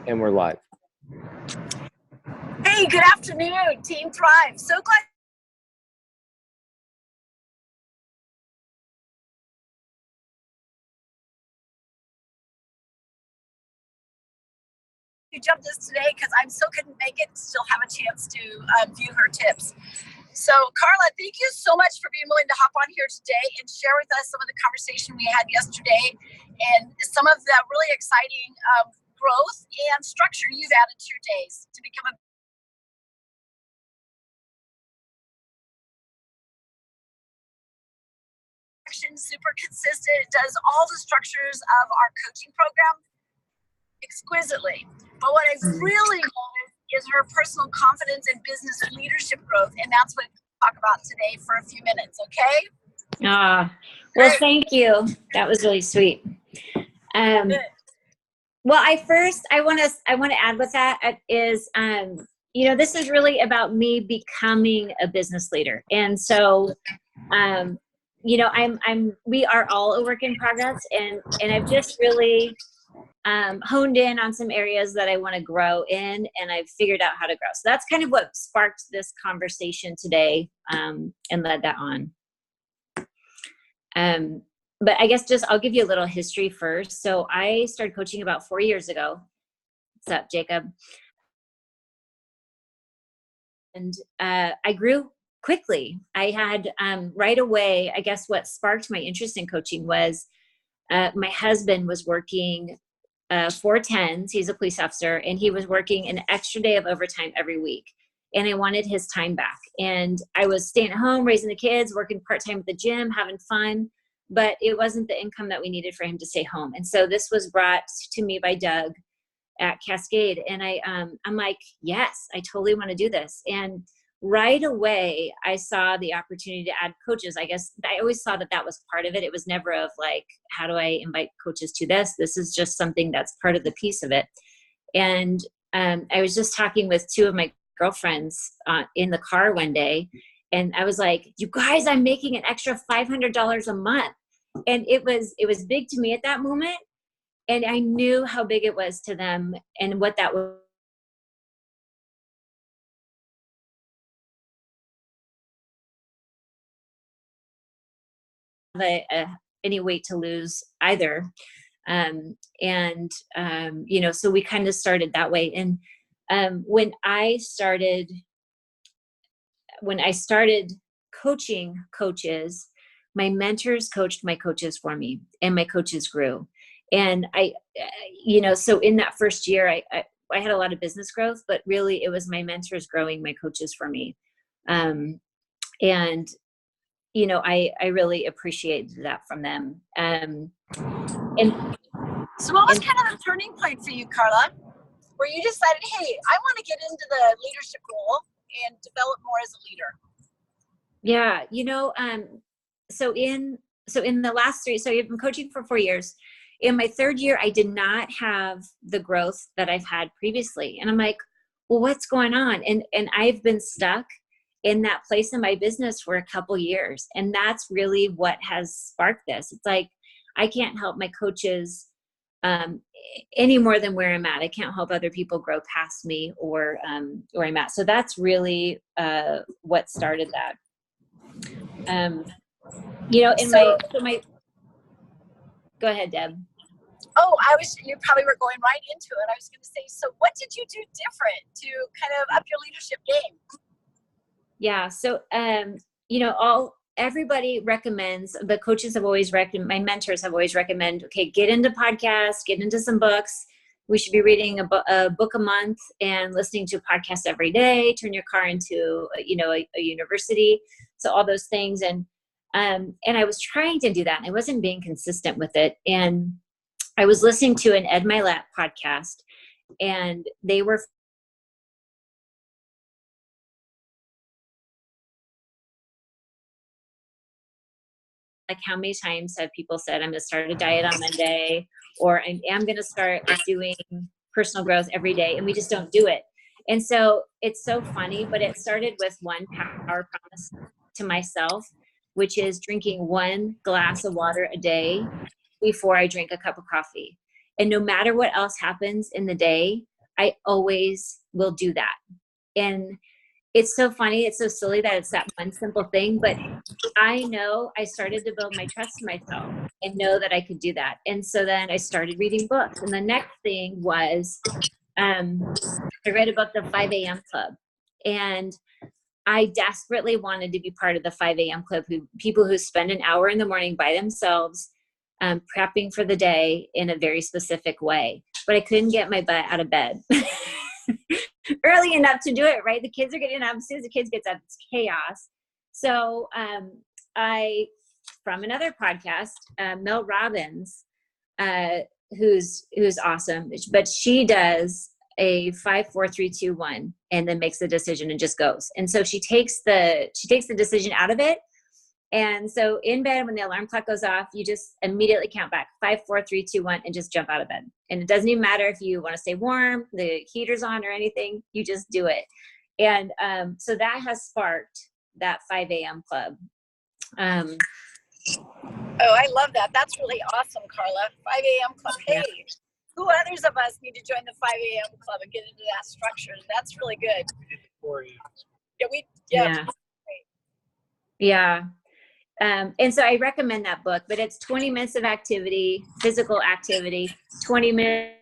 And we're live. Hey, good afternoon, Team Thrive. So glad you jumped this today because I still couldn't make it, still have a chance to view her tips. So Carla, thank you so much for being willing to hop on here today and share with us some of the conversation we had yesterday and some of the really exciting growth and structure you've added to your days to become a super consistent. It does all the structures of our coaching program exquisitely. But what I've really noticed is her personal confidence and business leadership growth, and that's what we'll talk about today for a few minutes. Okay? Well, thank you. That was really sweet. Well, I want to add with that is, this is really about me becoming a business leader. And so, we are all a work in progress, and I've just really honed in on some areas that I want to grow in, and I've figured out how to grow. So that's kind of what sparked this conversation today, and led that on. But I guess I'll give you a little history first. So I started coaching about 4 years ago. What's up, Jacob? And I grew quickly. I had right away, I guess what sparked my interest in coaching was my husband was working 4 10s. He's a police officer, and he was working an extra day of overtime every week. And I wanted his time back. And I was staying at home, raising the kids, working part-time at the gym, having fun. But it wasn't the income that we needed for him to stay home. And so this was brought to me by Doug at Cascade. And I'm like, yes, I totally want to do this. And right away, I saw the opportunity to add coaches. I guess I always saw that was part of it. It was never of like, how do I invite coaches to this? This is just something that's part of the piece of it. And I was just talking with two of my girlfriends in the car one day. And I was like, you guys, I'm making an extra $500 a month. And it was big to me at that moment. And I knew how big it was to them and what that was. Any weight to lose either. So we kind of started that way. And when I started coaching coaches, my mentors coached my coaches for me, and my coaches grew. And so in that first year, I had a lot of business growth, but really it was my mentors growing my coaches for me. I really appreciated that from them. So what was kind of the turning point for you, Carla, where you decided, hey, I want to get into the leadership role and develop more as a leader? Yeah. So in the last 3, so I've been coaching for 4 years. In my 3rd year, I did not have the growth that I've had previously. And I'm like, well, what's going on? And I've been stuck in that place in my business for a couple years. And that's really what has sparked this. It's like, I can't help my coaches any more than where I'm at. I can't help other people grow past me or where I'm at. So that's really what started that. Go ahead, Deb. Oh, you probably were going right into it. I was going to say, so what did you do different to kind of up your leadership game? Yeah. So, everybody recommends, the coaches have always my mentors have always recommended, okay, get into podcasts, get into some books. We should be reading a book a month and listening to a podcast every day, turn your car into, a university. So all those things. And I was trying to do that, and I wasn't being consistent with it. And I was listening to an Ed Milet podcast, and they were like, how many times have people said, I'm going to start a diet on Monday, or I am going to start doing personal growth every day, and we just don't do it. And so it's so funny, but it started with one power promise to myself, which is drinking 1 glass of water a day before I drink a cup of coffee. And no matter what else happens in the day, I always will do that. And it's so funny. It's so silly that it's that one simple thing, but I know I started to build my trust in myself and know that I could do that. And so then I started reading books. And the next thing was, I read about the 5 a.m. club, and I desperately wanted to be part of the 5 a.m. club, people who spend an hour in the morning by themselves, prepping for the day in a very specific way. But I couldn't get my butt out of bed early enough to do it, right? The kids are getting up. As soon as the kids get up, it's chaos. So I, from another podcast, Mel Robbins, who's awesome, but she does a 5, 4, 3, 2, 1, and then makes the decision and just goes. And so she takes the decision out of it. And so in bed, when the alarm clock goes off, you just immediately count back 5, 4, 3, 2, 1, and just jump out of bed. And it doesn't even matter if you want to stay warm, the heater's on or anything, you just do it. And so that has sparked that 5 a.m. club. Oh, I love that. That's really awesome, Carla. 5 a.m. club. Hey, who others of us need to join the 5 a.m. club and get into that structure? That's really good. Yeah. And so I recommend that book, but it's 20 minutes of activity, physical activity, 20 minutes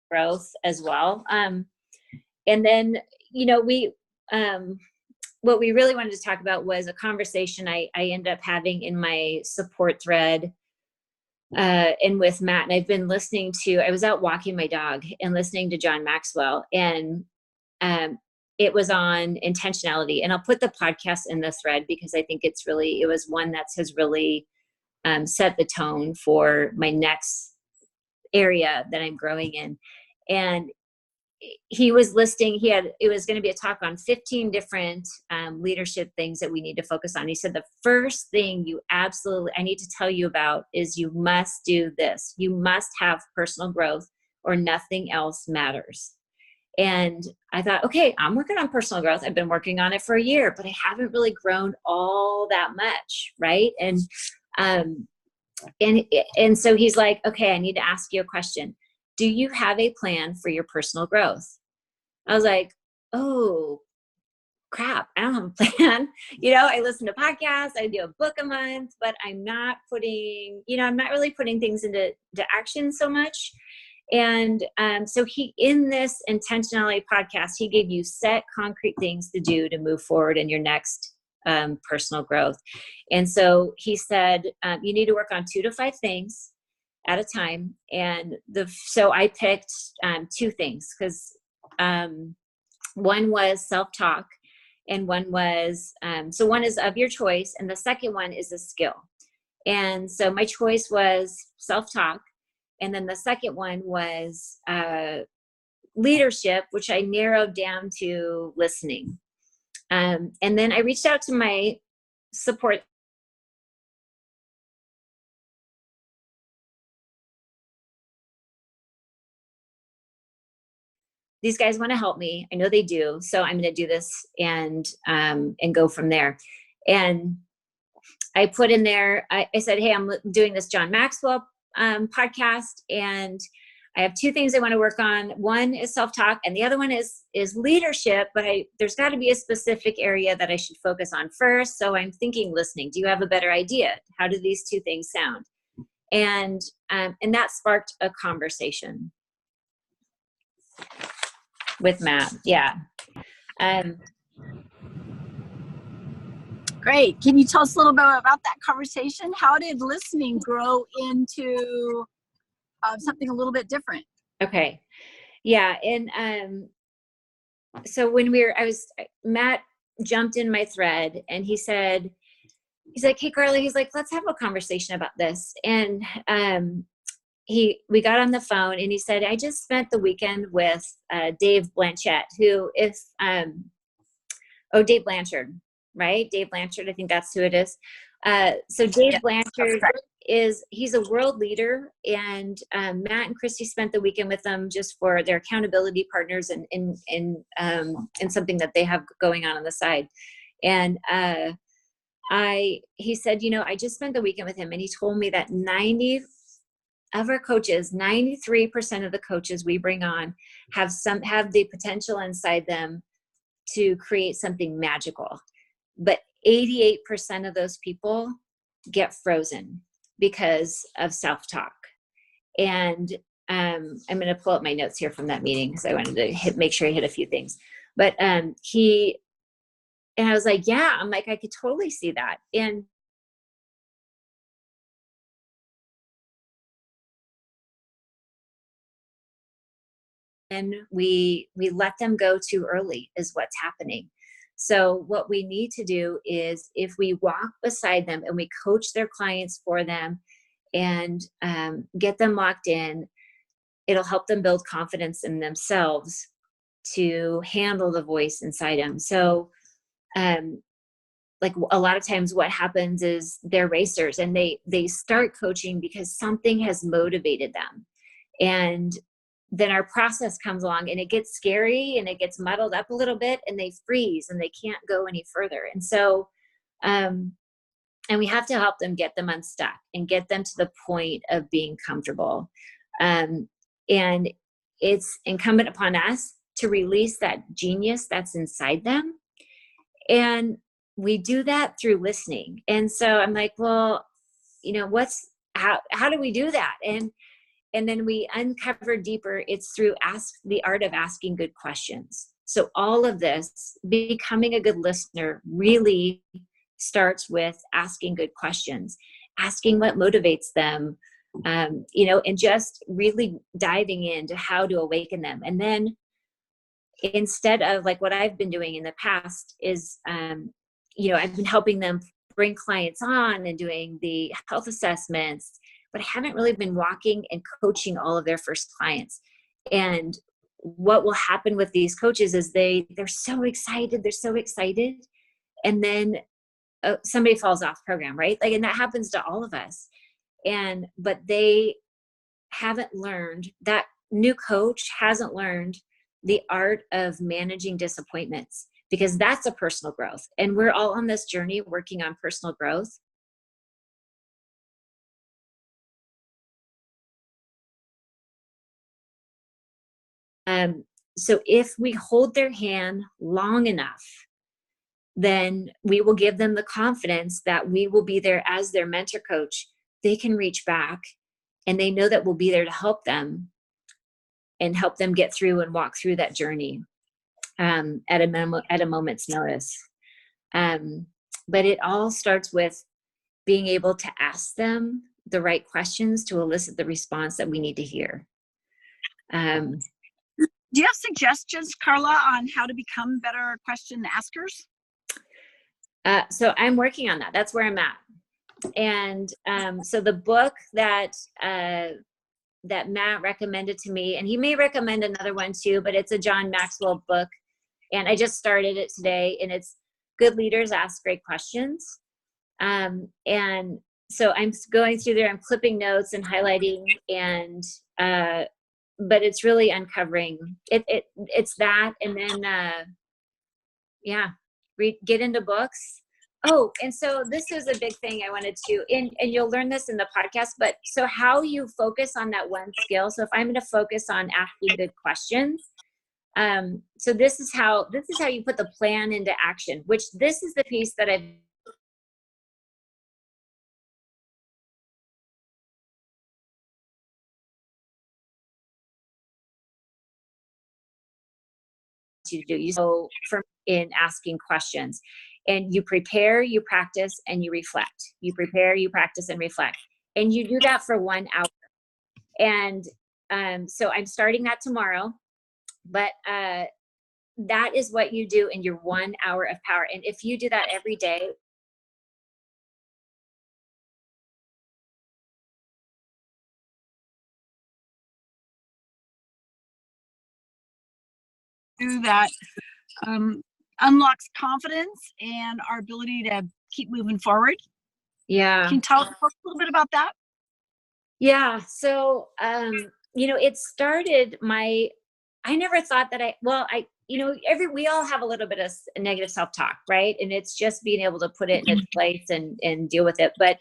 growth as well. And then, what we really wanted to talk about was a conversation I ended up having in my support thread and with Matt. And I've been listening I was out walking my dog and listening to John Maxwell, and it was on intentionality. And I'll put the podcast in the thread because I think it was one that has really set the tone for my next area that I'm growing in. And he was listing, it was going to be a talk on 15 different leadership things that we need to focus on. He said, the first thing I need to tell you about is you must do this. You must have personal growth or nothing else matters. And I thought, okay, I'm working on personal growth. I've been working on it for a year, but I haven't really grown all that much. Right. And so he's like, okay, I need to ask you a question. Do you have a plan for your personal growth? I was like, oh, crap, I don't have a plan. I listen to podcasts, I do a book a month, but I'm not really putting things into action so much. And so in this intentionality podcast, he gave you set concrete things to do to move forward in your next personal growth. And so he said, you need to work on 2 to 5 things at a time. And so I picked 2 things because one was self-talk and one was, one is of your choice. And the second one is a skill. And so my choice was self-talk. And then the second one was leadership, which I narrowed down to listening. And then I reached out to my support. These guys want to help me. I know they do. So I'm going to do this and go from there. And I put in there, I said, hey, I'm doing this John Maxwell podcast, and I have 2 things I want to work on. One is self-talk, and the other one is leadership, but there's got to be a specific area that I should focus on first. So I'm thinking listening. Do you have a better idea? How do these 2 things sound? And that sparked a conversation with Matt. Yeah. Great. Can you tell us a little bit about that conversation? How did listening grow into something a little bit different? Okay. Yeah. And so when Matt jumped in my thread and he's like, hey, Carla, he's like, let's have a conversation about this. And we got on the phone and he said, I just spent the weekend with Dave Blanchett, who is, Dave Blanchard, right? Dave Blanchard, I think that's who it is. So Dave Blanchard he's a world leader, and Matt and Christy spent the weekend with them just for their accountability partners and in something that they have going on the side. And he said, I just spent the weekend with him, and he told me that 90 of our coaches, 93% of the coaches we bring on have the potential inside them to create something magical. But 88% of those people get frozen because of self-talk. And I'm going to pull up my notes here from that meeting because I wanted to make sure I hit a few things. But and I was like, yeah, I'm like, I could totally see that. And we let them go too early is what's happening. So what we need to do is, if we walk beside them and we coach their clients for them and get them locked in, it'll help them build confidence in themselves to handle the voice inside them. So like a lot of times what happens is they're racers, and they start coaching because something has motivated them. And then our process comes along and it gets scary and it gets muddled up a little bit, and they freeze and they can't go any further. And so, and we have to help them, get them unstuck and get them to the point of being comfortable. And it's incumbent upon us to release that genius that's inside them. And we do that through listening. And so I'm like, well, how do we do that? And then we uncover deeper. It's through the art of asking good questions. So all of this, becoming a good listener, really starts with asking good questions, asking what motivates them, and just really diving into how to awaken them. And then, instead of like what I've been doing in the past is, I've been helping them bring clients on and doing the health assessments, but I haven't really been walking and coaching all of their first clients. And what will happen with these coaches is they're so excited. And then somebody falls off program, right? Like, and that happens to all of us. But they haven't learned, that new coach hasn't learned the art of managing disappointments, because that's a personal growth. And we're all on this journey working on personal growth. So if we hold their hand long enough, then we will give them the confidence that we will be there as their mentor coach. They can reach back, and they know that we'll be there to help them and help them get through and walk through that journey at a moment's notice. But it all starts with being able to ask them the right questions to elicit the response that we need to hear. Do you have suggestions, Carla, on how to become better question askers? So I'm working on that. That's where I'm at. And so the book that Matt recommended to me, and he may recommend another one too, but it's a John Maxwell book. And I just started it today, and it's Good Leaders Ask Great Questions. And so I'm going through there, I'm clipping notes and highlighting, and but it's really uncovering it's that. And then get into books. Oh, and so this is a big thing I wanted to, and you'll learn this in the podcast, but so how you focus on that one skill. So if I'm going to focus on asking good questions, so this is how you put the plan into action, which this is the piece that I've you to do. You so from in asking questions, and you prepare, you practice, and you reflect. You prepare, you practice, and reflect, and you do that for 1 hour. And so I'm starting that tomorrow, but that is what you do in your 1 hour of power. And if you do that every day, do that unlocks confidence and our ability to keep moving forward. Yeah. Can you tell us a little bit about that? Yeah. So, it started I never thought that we all have a little bit of negative self-talk, right? And it's just being able to put it in its place and deal with it. But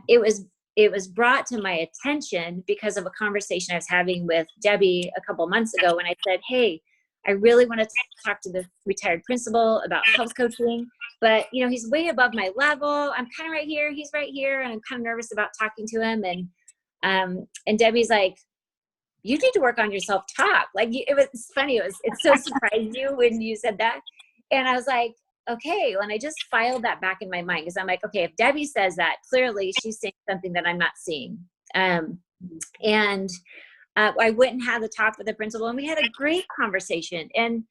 it was brought to my attention because of a conversation I was having with Debbie a couple months ago when I said, hey, I really want to talk to the retired principal about health coaching, but he's way above my level. I'm kind of right here, he's right here, and I'm kind of nervous about talking to him. And Debbie's like, you need to work on your self-talk. Like, it was funny. It so surprised you when you said that. And I was like, okay. And I just filed that back in my mind, because I'm like, okay, if Debbie says that, clearly she's saying something that I'm not seeing. And I went and had the talk with the principal, and we had a great conversation, and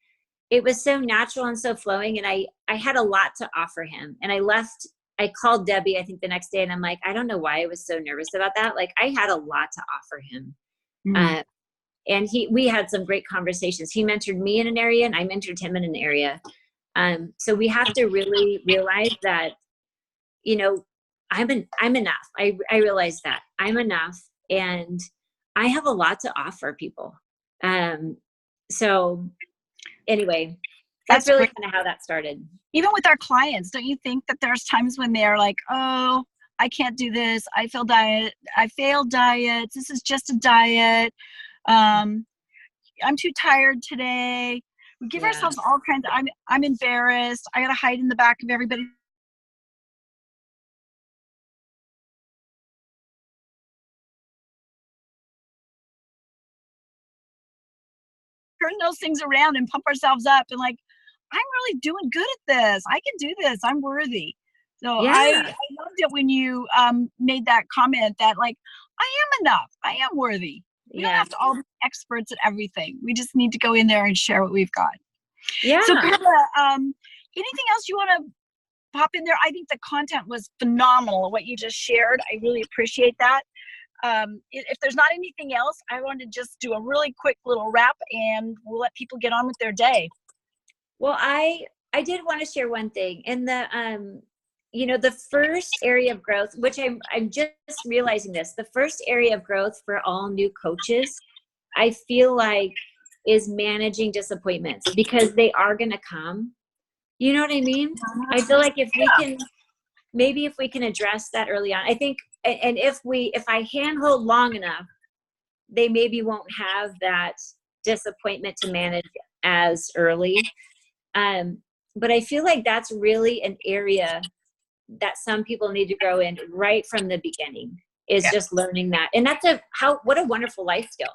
it was so natural and so flowing. And I had a lot to offer him, and I called Debbie, I think the next day, and I'm like, I don't know why I was so nervous about that. Like, I had a lot to offer him. And we had some great conversations. He mentored me in an area, and I mentored him in an area. So we have to really realize that, I'm enough. I realize that I'm enough, and I have a lot to offer people. So anyway, that's really kind of how that started. Even with our clients, don't you think that there's times when they're like, oh, I can't do this. I failed diets. This is just a diet. I'm too tired today. We give ourselves all kinds of, I'm embarrassed. I got to hide in the back of everybody. Turn those things around and pump ourselves up and like, I'm really doing good at this. I can do this. I'm worthy. So I loved it when you made that comment that like, I am enough. I am worthy. We don't have to all be experts at everything. We just need to go in there and share what we've got. Yeah. So Carla, anything else you want to pop in there? I think the content was phenomenal, what you just shared. I really appreciate that. If there's not anything else, I wanted to just do a really quick little wrap, and we'll let people get on with their day. Well, I did want to share one thing. In the the first area of growth, which I'm just realizing this, the first area of growth for all new coaches, I feel like, is managing disappointments, because they are going to come. You know what I mean? I feel like if we can address that early on, I think, and if I handhold long enough, they maybe won't have that disappointment to manage as early. But I feel like that's really an area that some people need to grow in right from the beginning, is just learning that. And that's what a wonderful life skill.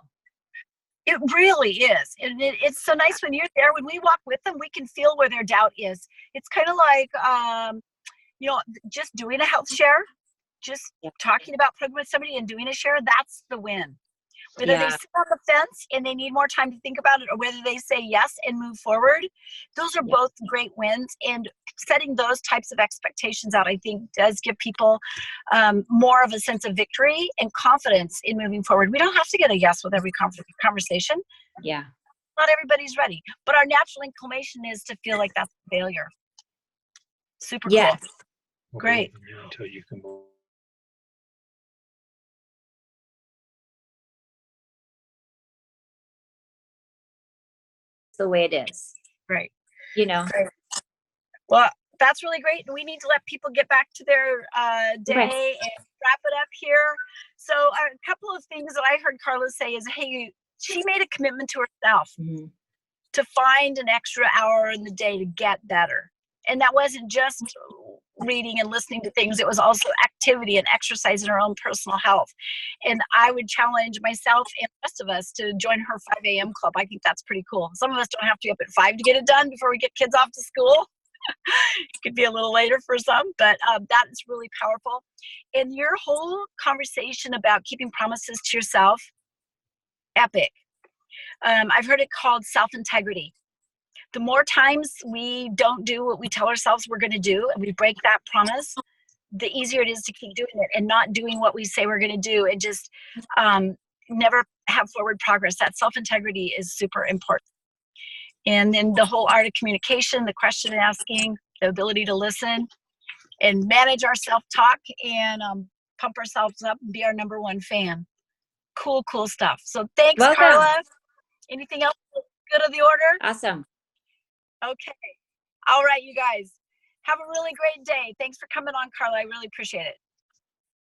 It really is. And it's so nice when you're there, when we walk with them, we can feel where their doubt is. It's kind of like, just doing a health share, just talking about pregnant with somebody and doing a share, that's the win. Whether they sit on the fence and they need more time to think about it, or whether they say yes and move forward, those are both great wins. And setting those types of expectations out, I think, does give people more of a sense of victory and confidence in moving forward. We don't have to get a yes with every conversation. Yeah. Not everybody's ready. But our natural inclination is to feel like that's a failure. Super cool. Great. Until you can move. The way it is. Right. Great. Well, that's really great. And we need to let people get back to their day and wrap it up here. So a couple of things that I heard Carla say is, hey, she made a commitment to herself to find an extra hour in the day to get better. And that wasn't just reading and listening to things. It was also activity and exercise in her own personal health. And I would challenge myself and the rest of us to join her 5 a.m. club. I think that's pretty cool. Some of us don't have to be up at 5 to get it done before we get kids off to school. It could be a little later for some, but that is really powerful. And your whole conversation about keeping promises to yourself, epic. I've heard it called self-integrity. The more times we don't do what we tell ourselves we're going to do, and we break that promise, the easier it is to keep doing it and not doing what we say we're going to do, and just never have forward progress. That self-integrity is super important. And then the whole art of communication, the question asking, the ability to listen and manage our self-talk and pump ourselves up and be our number one fan. Cool stuff. So thanks, Carla. Anything else good of the order? Awesome. Okay. All right, you guys. Have a really great day. Thanks for coming on, Carla. I really appreciate it.